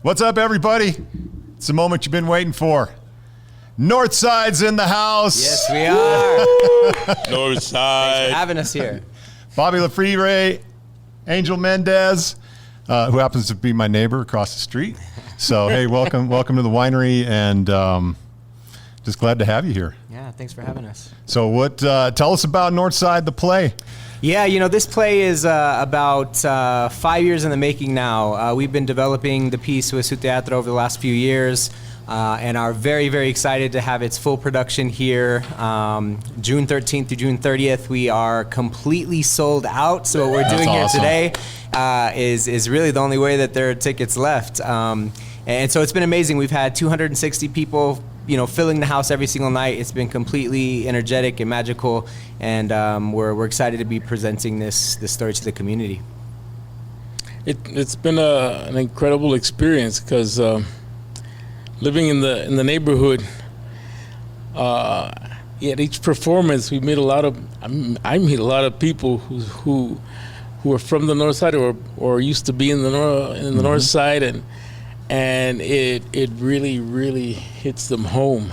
What's up, everybody? It's the moment you've been waiting for. Northside's in the house. Yes, we are. Northside. Thanks for having us here. Bobby LeFebre, Angel Mendez, who happens to be my neighbor across the street. So, hey, welcome to the winery, and just glad to have you here. Yeah, thanks for having us. So, tell us about Northside, the play. Yeah, this play is about 5 years in the making now. We've been developing the piece with Su Teatro over the last few years and are very, very excited to have its full production here. June 13th through June 30th, we are completely sold out. So what we're doing here today is really the only way that there are tickets left. And so it's been amazing. We've had 260 people filling the house every single night. It's been completely energetic and magical, and we're excited to be presenting this story to the community. It's been an incredible experience because living in the neighborhood, at each performance we meet I meet a lot of people who are from the north side or used to be in the north side, and it really hits them home.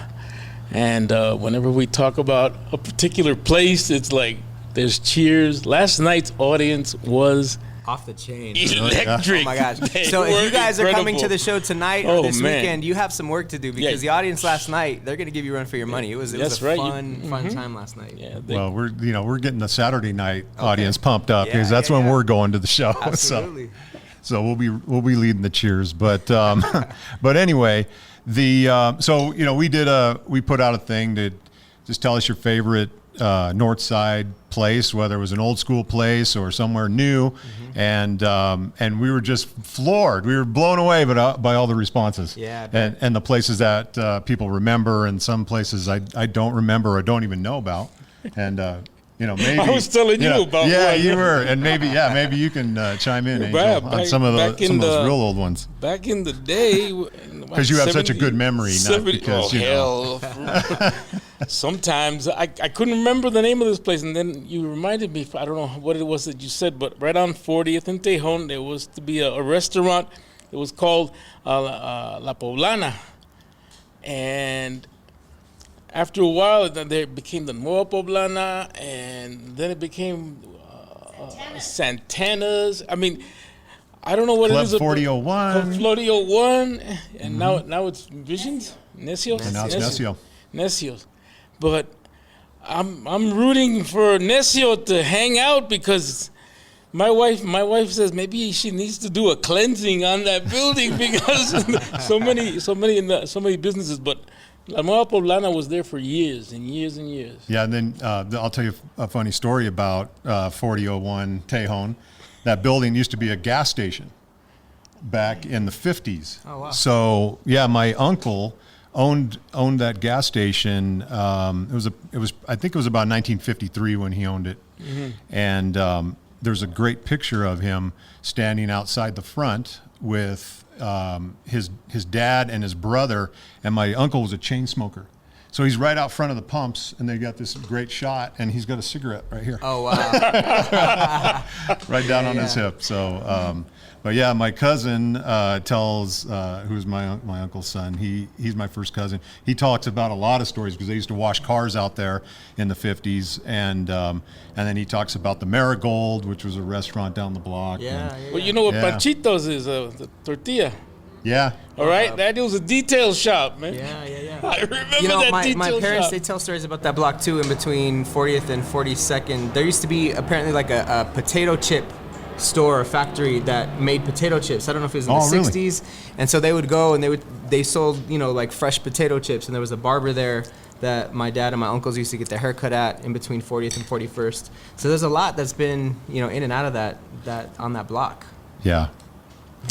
And whenever we talk about a particular place, it's like there's cheers. Last night's audience was off the chain. Electric. Oh my gosh. So if you guys are coming to the show tonight or this weekend, you have some work to do because the audience last night, they're going to give you a run for your money. It was a fun time last night. Yeah, well, we're getting the Saturday night audience pumped up because that's when we're going to the show. Absolutely. So we'll be leading the cheers, but but anyway, we put out a thing to just tell us your favorite Northside place, whether it was an old school place or somewhere new, and we were just floored. We were blown away by all the responses. Yeah, and the places that people remember, and some places I don't remember or don't even know about, and. Maybe I was telling you about. Yeah, you were, and maybe you can chime in, Angel, on some of those real old ones. Back in the day, because you have such a good memory, not because Sometimes I couldn't remember the name of this place, and then you reminded me. I don't know what it was that you said, but right on 40th and Tejon, there was to be a restaurant. It was called La Poblana, and after a while, there became the Nueva Poblana, and then it became Santana's. I mean, I don't know what Club it is. 4001. Club 4001, and now it's Visions? Necios? And now it's Necio. Necios. But I'm rooting for Necio to hang out because my wife says maybe she needs to do a cleansing on that building because so many businesses, but La Nueva Poblana was there for years and years and years. Yeah, and then I'll tell you a funny story about 4001 Tejon. That building used to be a gas station back in the 50s. Oh, wow. So, yeah, my uncle owned that gas station. I think it was about 1953 when he owned it. And there's a great picture of him standing outside the front with his dad and his brother, and my uncle was a chain smoker. So he's right out front of the pumps, and they got this great shot, and he's got a cigarette right here. Oh, wow. Right down on his hip. So, but yeah, my cousin tells, who's my uncle's son, he's my first cousin. He talks about a lot of stories because they used to wash cars out there in the 50s, and then he talks about the Marigold, which was a restaurant down the block. Well, you know what Panchitos is, the tortilla. Yeah. All right, that was a detail shop, man. Yeah. I remember that detail my parents, shop. they tell stories about that block too. In between 40th and 42nd, there used to be apparently like a potato chip store or factory that made potato chips. I don't know if it was in the 60s. And so they would go and they sold like fresh potato chips, and there was a barber there that my dad and my uncles used to get their hair cut at in between 40th and 41st. So there's a lot that's been in and out of that on that block. Yeah.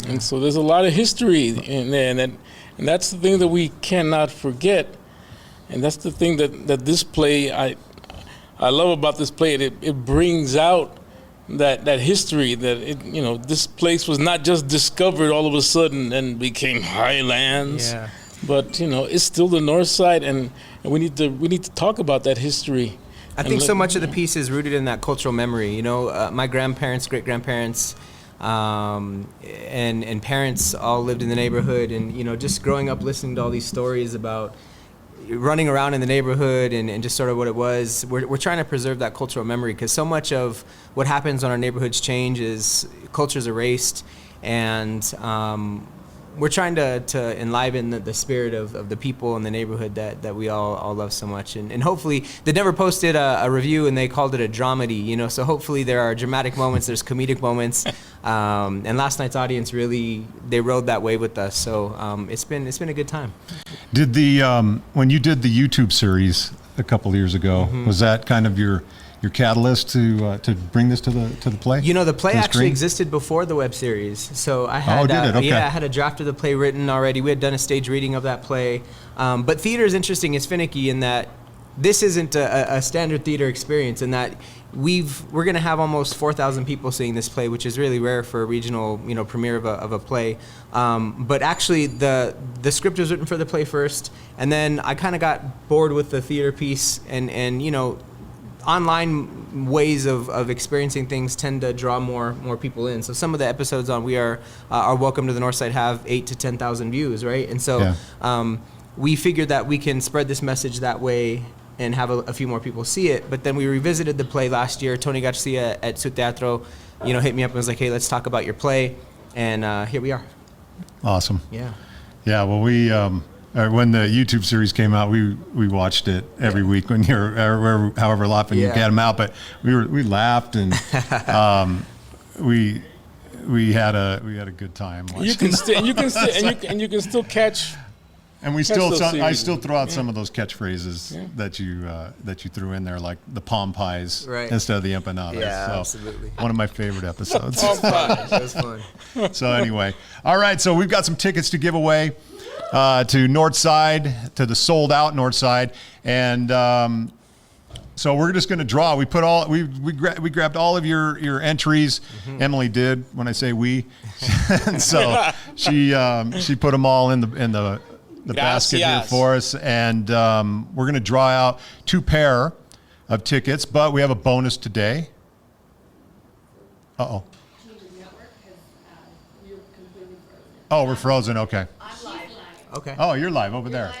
And so there's a lot of history in there, and that's the thing that we cannot forget. And that's the thing that this play, I love about this play. It brings out that history, that this place was not just discovered all of a sudden and became highlands. Yeah. But it's still the north side, and we need to talk about that history. I think so much of the piece is rooted in that cultural memory. My grandparents, great-grandparents, and parents all lived in the neighborhood, and just growing up listening to all these stories about running around in the neighborhood and just sort of what it was. We're trying to preserve that cultural memory, because so much of what happens when our neighborhoods change is culture's erased, and we're trying to enliven the spirit of the people in the neighborhood that we all love so much. And hopefully, they never posted a review, and they called it a dramedy, so hopefully there are dramatic moments, there's comedic moments, and last night's audience really, they rode that wave with us. So it's been a good time. Did when you did the YouTube series a couple of years ago, was that kind of your catalyst to bring this to the play? The play actually screen? existed before the web series. So I had, did it? Okay. I had a draft of the play written already. We had done a stage reading of that play. But theater is interesting. It's finicky in that this isn't a standard theater experience, in that we're going to have almost 4,000 people seeing this play, which is really rare for a regional, premiere of a play. But actually, the script was written for the play first, and then I kind of got bored with the theater piece, and online ways of experiencing things tend to draw more people in. So some of the episodes on We Are Welcome to the Northside have 8,000 to 10,000 views, right? And so we figured that we can spread this message that way and have a few more people see it. But then we revisited the play last year. Tony Garcia at Su Teatro, hit me up and was like, "Hey, let's talk about your play," and here we are. Awesome. Yeah. Yeah. Well, we when the YouTube series came out, we watched it every week when however often you had them out. But we laughed, and we had a good time. You can still catch. And I still throw out some of those catchphrases that you threw in there, like the palm pies instead of the empanadas. Yeah, so absolutely. One of my favorite episodes. That was fun. So anyway, all right. So we've got some tickets to give away to Northside, to the sold out Northside, and so we're just going to draw. We put we grabbed all of your entries. Mm-hmm. Emily did. When I say we, and so she put them all in the basket here for us, and we're going to draw out 2 pair of tickets, but we have a bonus today. Uh-oh. Oh, we're frozen. Okay. I'm live. Okay. Oh, you're live over there. I'm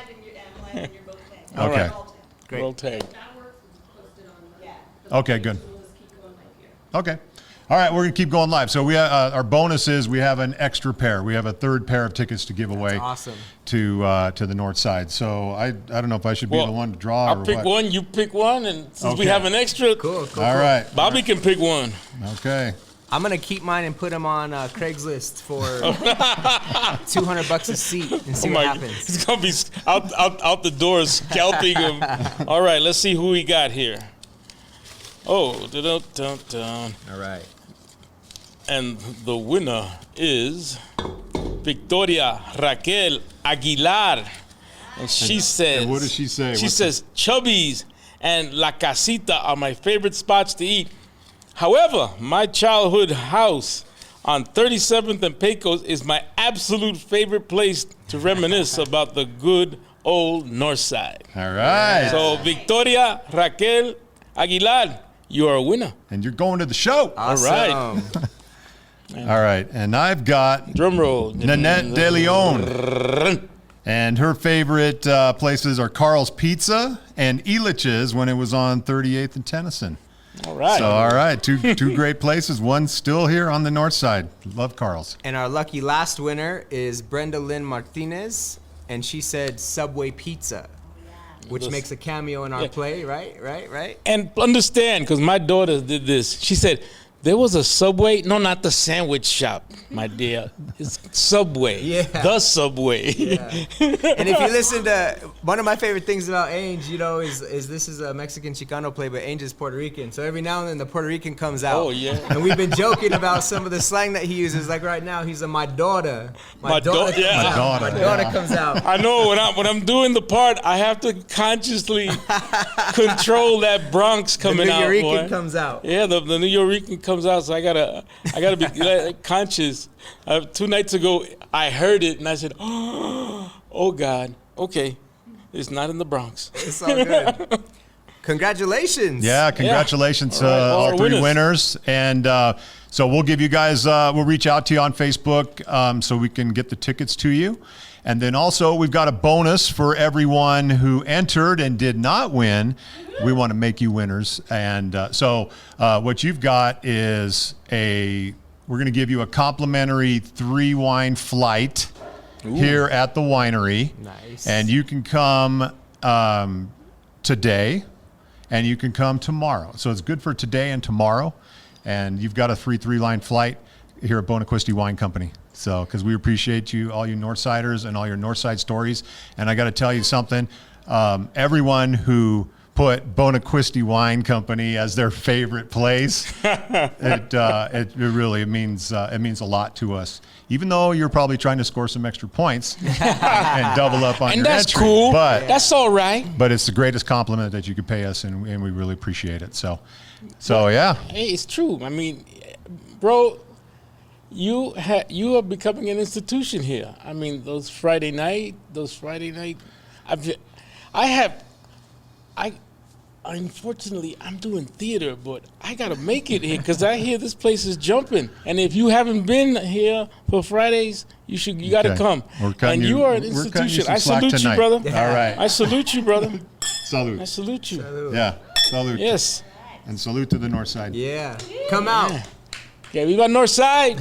live and you're both tagged. Okay. Right. Great. Roll tag. Okay, good. Okay. All right, we're going to keep going live. So we our bonus is we have an extra pair. We have a 3rd pair of tickets to give away. Awesome. To the North Side. So I don't know if I should be the one to draw. I'll pick one, you pick one, and since we have an extra, Cool. All right. Bobby can pick one. Okay. I'm gonna keep mine and put them on Craigslist for $200 a seat and see what happens. He's gonna be out the door scalping him. All right, let's see who we got here. Oh, dun. All right. And the winner is Victoria Raquel Aguilar. And she says... And what does she say? She says, Chubby's and La Casita are my favorite spots to eat. However, my childhood house on 37th and Pecos is my absolute favorite place to reminisce about the good old North Side. All right. So, Victoria Raquel Aguilar, you are a winner. And you're going to the show. Awesome. All right. All right. And I've got Drum roll. Nanette De Leon. And her favorite places are Carl's Pizza and Elitch's when it was on 38th and Tennyson. All right. So, all right. Two great places. One still here on the North Side. Love Carl's. And our lucky last winner is Brenda Lynn Martinez, and she said Subway Pizza, which makes a cameo in our play, right? And understand, because my daughter did this. She said, there was a Subway. No, not the sandwich shop, my dear. It's Subway. Yeah. The Subway. Yeah. And if you listen to, one of my favorite things about Angel, is this is a Mexican Chicano play, but Angel is Puerto Rican. So every now and then the Puerto Rican comes out. Oh, yeah. And we've been joking about some of the slang that he uses. Like right now, he's my daughter. My daughter, yeah. My daughter comes out. I know when I'm doing the part, I have to consciously control that Bronx coming out. The New boy. Yorican comes out. Yeah, the New Yorican comes out, so I gotta be conscious. 2 nights ago, I heard it and I said, "Oh God, okay, it's not in the Bronx." It's all good. Congratulations. Yeah, congratulations All right, all our three winners. And so we'll give you guys, we'll reach out to you on Facebook so we can get the tickets to you. And then also we've got a bonus for everyone who entered and did not win. We want to make you winners. And so what you've got is we're going to give you a complimentary 3-wine flight here at the winery. Nice. And you can come today and you can come tomorrow. So it's good for today and tomorrow. And you've got a free 3-line flight here at Bonaquiste Wine Company. So, because we appreciate you, all you Northsiders and all your Northside stories. And I got to tell you something, everyone who put Bonaquiste Wine Company as their favorite place, it really means a lot to us. Even though you're probably trying to score some extra points and double up on And your that's entry. cool. But That's all right. but it's the greatest compliment that you could pay us, and we really appreciate it. So yeah. Hey, it's true. I mean, bro, you are becoming an institution here. I mean, those Friday night. Unfortunately, I'm doing theater, but I gotta make it here because I hear this place is jumping. And if you haven't been here for Fridays, you gotta Okay. come. We're cutting And you- you are an we're cutting you institution. some I slack salute you, tonight. brother. All right. I salute you, brother. I Salute. salute you. Yeah. Salute. Yes. And salute to the North Side. Yeah. Come out. Yeah, we got Northside.